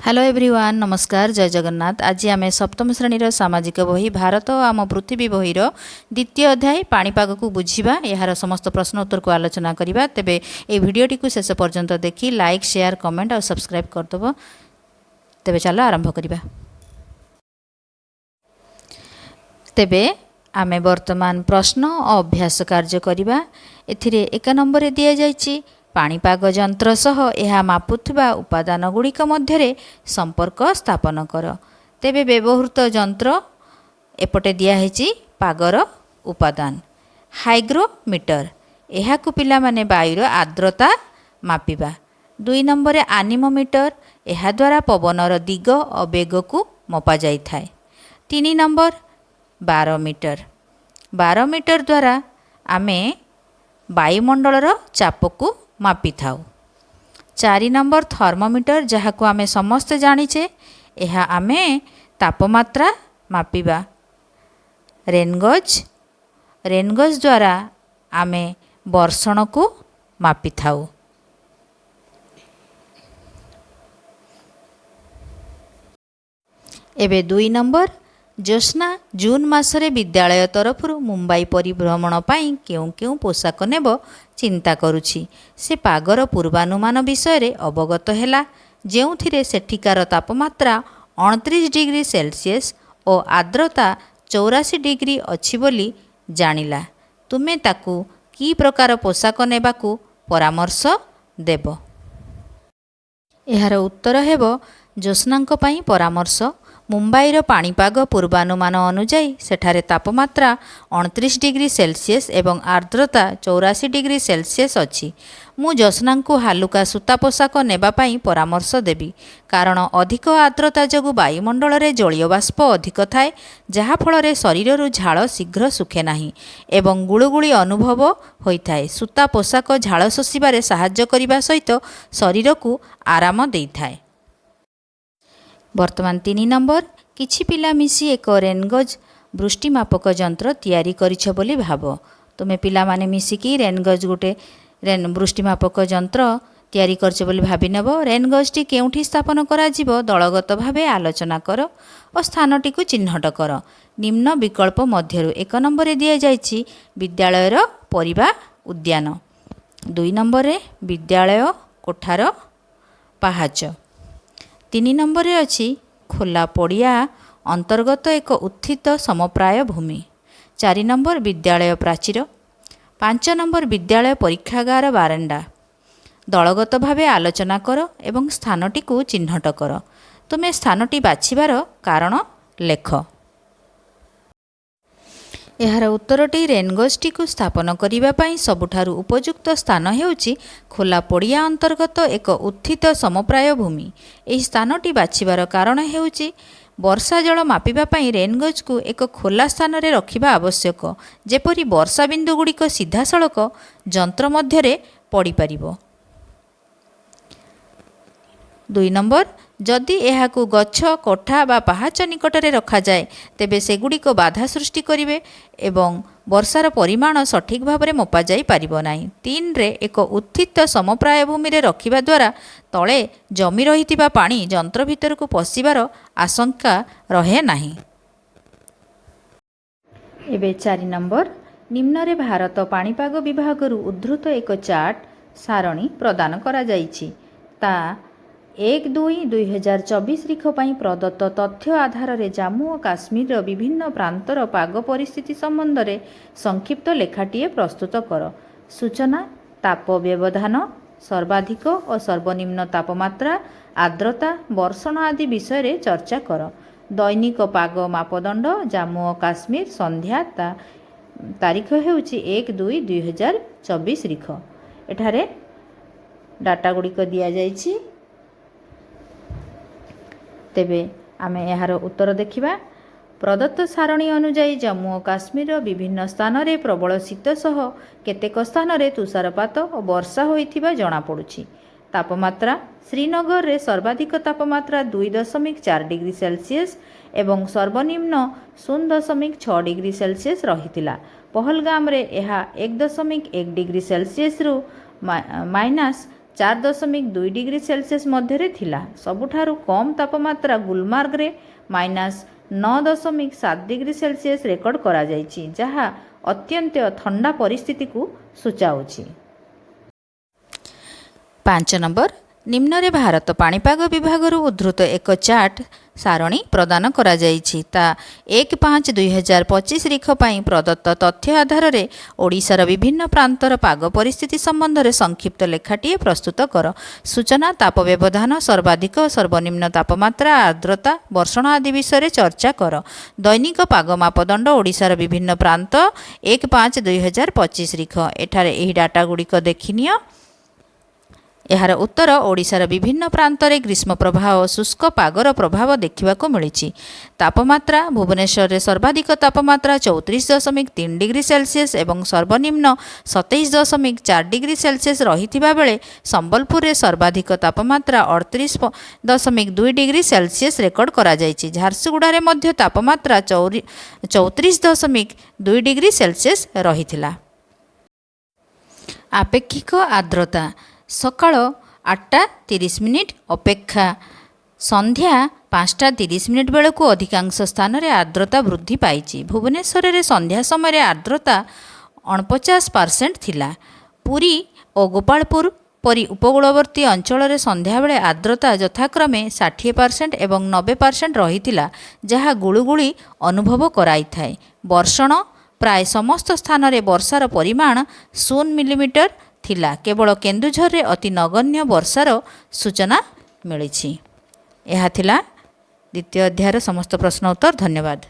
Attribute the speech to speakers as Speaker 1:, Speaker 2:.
Speaker 1: Hello everyone नमस्कार जय जगन्नाथ। आज आम सप्तम श्रेणीर सामाजिक बही भारत और आम पृथ्वी बहीर द्वितीय अध्याय पाणीपाग को बुझा यार समस्त प्रश्न उत्तर को आलोचना करवा। तेबे ये भिडटी को शेष पर्यंत देखी लाइक शेयर कमेंट और सब्सक्राइब करदेव। तेबे चलो आरंभ करवा। तेबे आमे वर्तमान प्रश्न और अभ्यास कार्य करवा। एथिरे 1 नंबर दिया जायछि पाणीपाग यंत्र सह यह मापुथबा उपादान गुड़िक मध्य संपर्क स्थापन कर। तेबे व्यवहृत यंत्र एपटे दियाहेछि पागर उपादान हाइग्रोमीटर। यह पिला माने वायुर आर्द्रता मापिबा। 2 नंबर एनीमोमीटर यह द्वारा पवनर दिग और बेग को मपा जाई थाए। 3 नंबर बारोमीटर। बारोमीटर द्वारा आमे वायुमंडलर चाप को मापी थाउ। 4 नंबर थर्मोमीटर जहाँ को आमे समस्त जानिचे यह आमे तापमात्रा मापिबा। रेनगज। रेनगज द्वारा आमे वर्षण को मापी थाउ। एबे 2 नंबर ज्योत्स्ना जून मासरे विद्यालय तरफ मुंबई परिभ्रमण पाई केउ केउ पोशाक नेब चिंता करुछि। से पागर पूर्वानुमान विषय अवगत हैला जेउथिरे सेठिकार तापमात्रा 29 डिग्री सेल्सियस और आर्द्रता 84 डिग्री अछि बोली जानिला। तुमे ताकू की प्रकार पोशाक नेबाकू परामर्श देब। एहार उत्तर हेब ज्योत्स्नांक पई परामर्श। मुंबईर पाणीपाग पूर्वानुमान अनुजाई सेठारे तापमात्रा 29 डिग्री सेल्सियस एवं आर्द्रता 84 डिग्री सेल्सियस अछि। मु ज्योत्स्ना को हालुका सूता पोशाक नेबापाई परामर्श देबी कारण अधिक आर्द्रता जगु वायुमंडल रे जलीय बाष्प अधिक थाए जहा फल शरीर झाल शीघ्र सुखे नाही एवं गुळुगुळी अनुभव होइथाए। सूता पोशाक झाल शोषिबारे सहाय्य करिबा सहित शरीर को आराम देइथाए। वर्तमान 3 नंबर किछि पिला मिसी एक रेनगज वृष्टिमापक यंत्र तैयारी करिछ बोली भाव। तुमे पिला माने मिसिकी रेनगज गोटे वृष्टिमापक यंत्र तैयारी करछ बोली भाबी नेब। रेनगजटी केउठी स्थापन करा जिवो दलगत भावे आलोचना कर और स्थानटी को चिन्हट कर। निम्न विकल्प मध्यरु 1 नंबर दिया जायछि विद्यालयर परिबा उद्यान। 2 नंबर विद्यालय कोठार पाहाच। 3 नंबर अच्छी खोला पड़िया अंतर्गत एक उत्थित समप्राय भूमि। 4 नंबर विद्यालय प्राचीर। 5 नंबर विद्यालय परीक्षागार बारंडा। दलगत भावे आलोचना कर एवं स्थानटी को चिन्हट कर। तुमे स्थानटी बाछिबार कारण लेख। यार उत्तरटी रेनगजटी को स्थापन करने सबुठारु उपयुक्त स्थान हेउची खोला पड़िया अंतर्गत एक उत्थित समप्राय भूमि। एही स्थानटी बाछिबार कारण हेउची वर्षा जल मापिबा पाई रेनगज को एक खोला स्थान रे रखिबा आवश्यक जेपरि वर्षा बिंदु गुड़िक सीधा सड़क जंत्र मध्यरे पड़ी परिबो। 2 नंबर जदि एहाकू गछ कोठा बा पहाच निकटरे रखा जाए तेबे सेगुड़िक बाधा सृष्टि करिवे एवं वर्षार परिमाण सठिक भाव में मपा जाई पारिबो नाही। 3 रे एक उत्थित समप्राय भूमि रे रखिबा द्वारा तले जमी रहितिबा पानी जंत्र भितर को पशिबार आशंका रहे नाही। एबे 4 नंबर निम्न रे भारत पाणीपाग विभाग उद्धृत एक चार्ट सारणी प्रदान करा जाइछि। ता 1-2-2024 रिख पाई प्रदत्त तथ्य आधार रे जम्मू और काश्मीर विभिन्न प्रांतर पाग परिस्थिति संबंध रे संक्षिप्त लेखाटीए प्रस्तुत कर। सूचना ताप व्यवधान सर्वाधिक और सर्वनिम्न तापमात्रा आर्द्रता वर्षण आदि विषय रे चर्चा कर। दैनिक पाग मापदंड जम्मू और काश्मीर संध्या तारीख हेउची 1-2-2024 रिख। एठारे डाटा गुड़िक दिया जाइछि। तेबे आमे यार उत्तर देखिबा। प्रदत्त सारणी अनुजाई जम्मू और काश्मीर विभिन्न स्थान रे प्रबल शीत सह केतेक स्थान रे तुषारपात और वर्षा होइथिबा जणा पड़ुछि। तापमात्रा श्रीनगर रे सर्वाधिक तापमात्रा 2.4 डिग्री सेल्सियस एवं सर्वनिम्न 0.6 डिग्री सेल्सियस रहितिला। पहलगाम रे एहा 1.1 डिग्री सेल्सियस रु 4.2 डिग्री सेल्सियस मध्य थिला। सबुठारु कम तापमात्रा गुलमार्ग -9.7 डिग्री सेल्सियस रेकर्ड करा जायछि, जहा अत्यंत ठंडा परिस्थिति को सूचाउछि। 5 नंबर निम्न भारत पाणीपाग विभाग उद्धृत एक चार्ट सारणी प्रदान करा जायछि। ता 1-5-2025 रिख पई प्रदत्त तथ्य आधार रे ओडिशार विभिन्न प्रांतर पाग परिस्थिति संबंध में संक्षिप्त लेखाटी प्रस्तुत कर। सूचना ताप व्यवधान सर्वाधिक सर्वनिम्न तापमात्रा आर्द्रता वर्षण आदि विषय चर्चा कर। दैनिक पाग मापदंड ओडिशार विभिन्न प्रांत 1-5-2025 रिख। एठारे एही डाटा गुड़िक देखिनियो। यार उत्तर ओडिशार विभिन्न प्रांतरे ग्रीष्म प्रवाह और शुष्क पागर प्रभाव देखा मिली। तापमात्रा भुवनेश्वर सर्वाधिक तापमात्रा 34.3 डिग्री सेल्सियस एवं सर्वनिम्न 27.4 डिग्री सेल्सियस रही बेले संबलपुर में सर्वाधिक तापमात्रा 38.2 डिग्री सेल्सियस रेकर्ड करा जायछि। झारसुगुड़ा में तापमात्रा 34.2 डिग्री सेल्सियस रही। आपेक्षिक आर्द्रता सकाळ 8:30 अपेक्षा संध्या 5:30 बेलू अधिकांश स्थान में आर्द्रता वृद्धि पाई। भुवनेश्वर में संध्या समय आर्द्रता 49% थिला। पुरी और गोपालपुर परी उपकूलवर्ती अंचल संध्या बेले आर्द्रता यथाक्रमे 60% एवं 90% रही, जहाँ गुळुगुळी अनुभव कराई थाए। वर्षण प्राय समस्त स्थान में वर्षार परिमाण 0 मिलीमीटर थिला। केवल केन्दुझर रे अति नगण्य वर्षार सूचना मिली। यह थिला द्वितीय अध्यायर समस्त प्रश्न उत्तर। धन्यवाद।